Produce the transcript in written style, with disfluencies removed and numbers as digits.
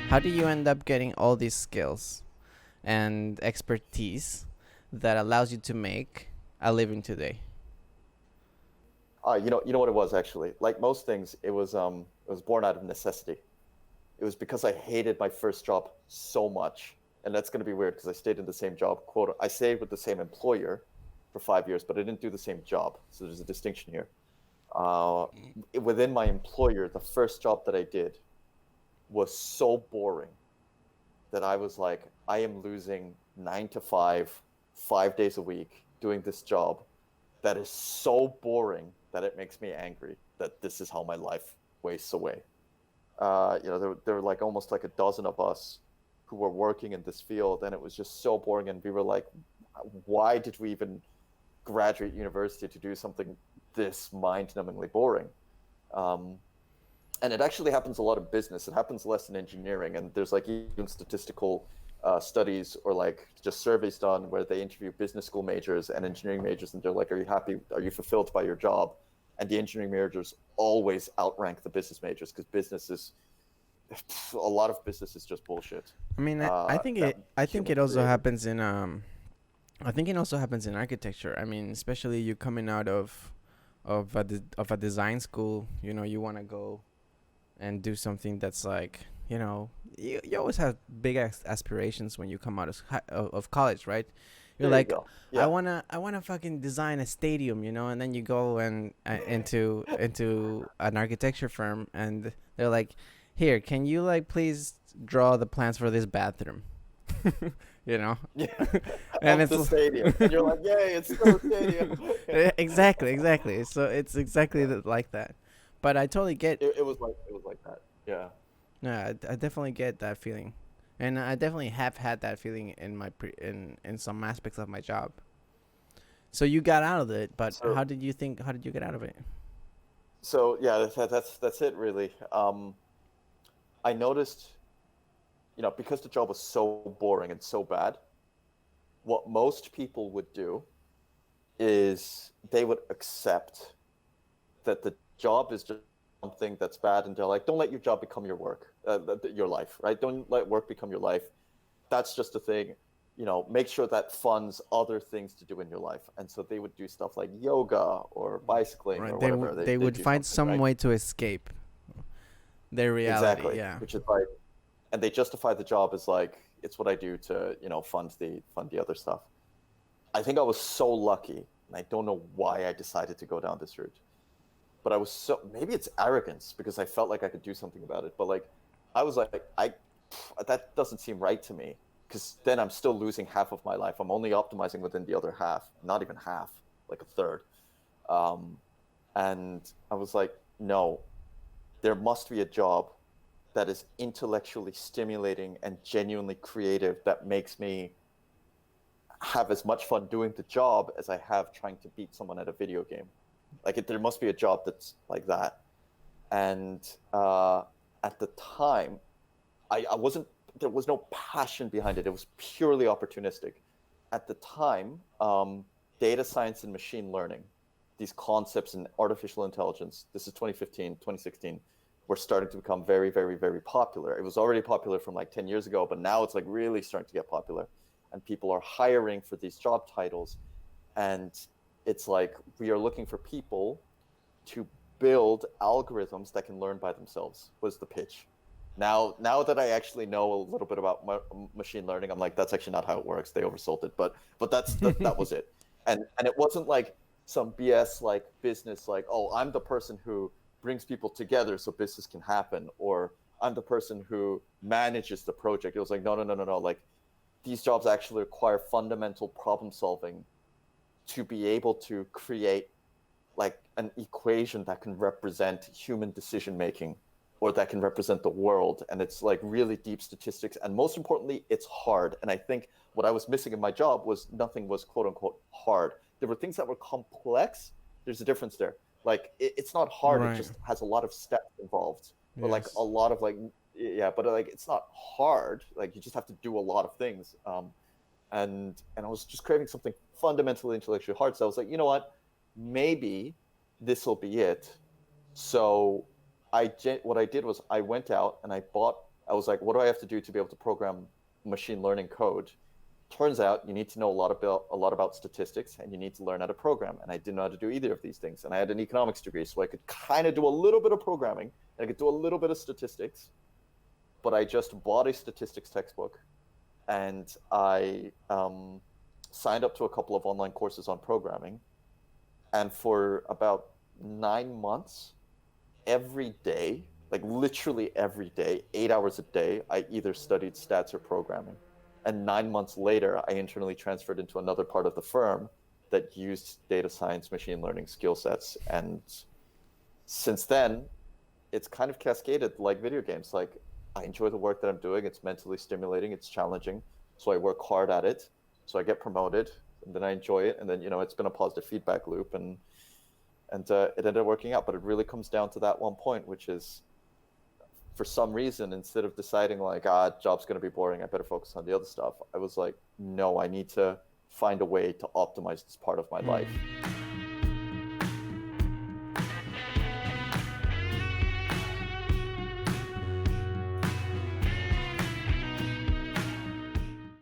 How do you end up getting all these skills and expertise that allows you to make a living today? You know what it was actually. Like most things, it was born out of necessity. It was because I hated my first job so much, and that's going to be weird because I stayed in the same job. Quote, I stayed with the same employer for 5 years, but I didn't do the same job. So there's a distinction here. Uh, Within my employer, the first job that I did was so boring that I was like, I am losing 9 to 5, 5 days a week doing this job that is so boring that it makes me angry that this is how my life wastes away. There were like almost like a dozen of us who were working in this field, and it was just so boring. And we were like, why did we even graduate university to do something this mind-numbingly boring? Um, and it actually happens a lot in business. It happens less in engineering. And there's like even statistical studies or like just surveys done where they interview business school majors and engineering majors, and they're like, "Are you happy? Are you fulfilled by your job?" And the engineering majors always outrank the business majors because business is a lot of business is just bullshit. I mean, I think That I think it humans also created. happens in I think it also happens in architecture. I mean, especially you coming out of a design school, you want to go and do something that's like, you always have big aspirations when you come out of college, right? You're There you like, go. I Yeah. wanna I wanna fucking design a stadium, and then you go and into an architecture firm, and they're like, here, can you like please draw the plans for this bathroom, you know, Yeah. and Of it's the stadium, and you're like, "Yay, it's still a stadium." exactly. So it's exactly Yeah. like that. But I totally get. It was like that. Yeah. Yeah, I definitely get that feeling, and I definitely have had that feeling in in some aspects of my job. So you got out of it, but So how did you get out of it? so yeah, that's it really. I noticed, because the job was so boring and so bad, what most people would do is they would accept that the job is just something that's bad, and they're like, don't let your job become your work, your life, right? Don't let work become your life. That's just a thing. Make sure that funds other things to do in your life. And so they would do stuff like yoga or bicycling Right, or whatever. they They would do find something, some right? way to escape their reality. Exactly. Yeah. Which is like, and they justify the job as like, it's what I do to, fund the other stuff. I think I was so lucky, and I don't know why I decided to go down this route. But I was so, maybe it's arrogance because I felt like I could do something about it. But like, I was like, that doesn't seem right to me because then I'm still losing half of my life. I'm only optimizing within the other half, not even half, like a third. Um, and I was like, no, there must be a job that is intellectually stimulating and genuinely creative that makes me have as much fun doing the job as I have trying to beat someone at a video game. There must be a job that's like that. And at the time, I wasn't. There was no passion behind it. It was purely opportunistic. At the time, data science and machine learning, these concepts in artificial intelligence. This is 2015, 2016. Were starting to become very, very, very popular. It was already popular from like 10 years ago, but now it's like really starting to get popular, and people are hiring for these job titles. And it's like we are looking for people to build algorithms that can learn by themselves was the pitch. Now that I actually know a little bit about machine learning, I'm like, that's actually not how it works. They oversold it, but that was it. And it wasn't like some BS like business, like, oh, I'm the person who brings people together so business can happen, or I'm the person who manages the project. It was like, no, no, no, no, no. Like, these jobs actually require fundamental problem solving to be able to create like an equation that can represent human decision making or that can represent the world. And it's like really deep statistics, and most importantly, it's hard. And I think what I was missing in my job was nothing was quote unquote hard. There were things that were complex. There's a difference there. Like it's not hard, it Right. just has a lot of steps involved, or like a Yes. lot of like, yeah, but like it's not hard, like you just have to do a lot of things. And I was just craving something fundamentally intellectually hard. So I was like, you know what? Maybe this will be it. So what I did was I went out and I bought I was like, what do I have to do to be able to program machine learning code? Turns out you need to know a lot about statistics, and you need to learn how to program. And I didn't know how to do either of these things. And I had an economics degree, so I could kind of do a little bit of programming, and I could do a little bit of statistics. But I just bought a statistics textbook, and I signed up to a couple of online courses on programming. And for about 9 months, every day, like literally every day, 8 hours a day, I either studied stats or programming. And 9 months later, I internally transferred into another part of the firm that used data science, machine learning skill sets. And since then, it's kind of cascaded like video games. Like, I enjoy the work that I'm doing. It's mentally stimulating. It's challenging. So I work hard at it. So I get promoted, and then I enjoy it. And then, it's been a positive feedback loop, and it ended up working out. But it really comes down to that one point, which is, for some reason, instead of deciding like, job's going to be boring, I better focus on the other stuff, I was like, no, I need to find a way to optimize this part of my life.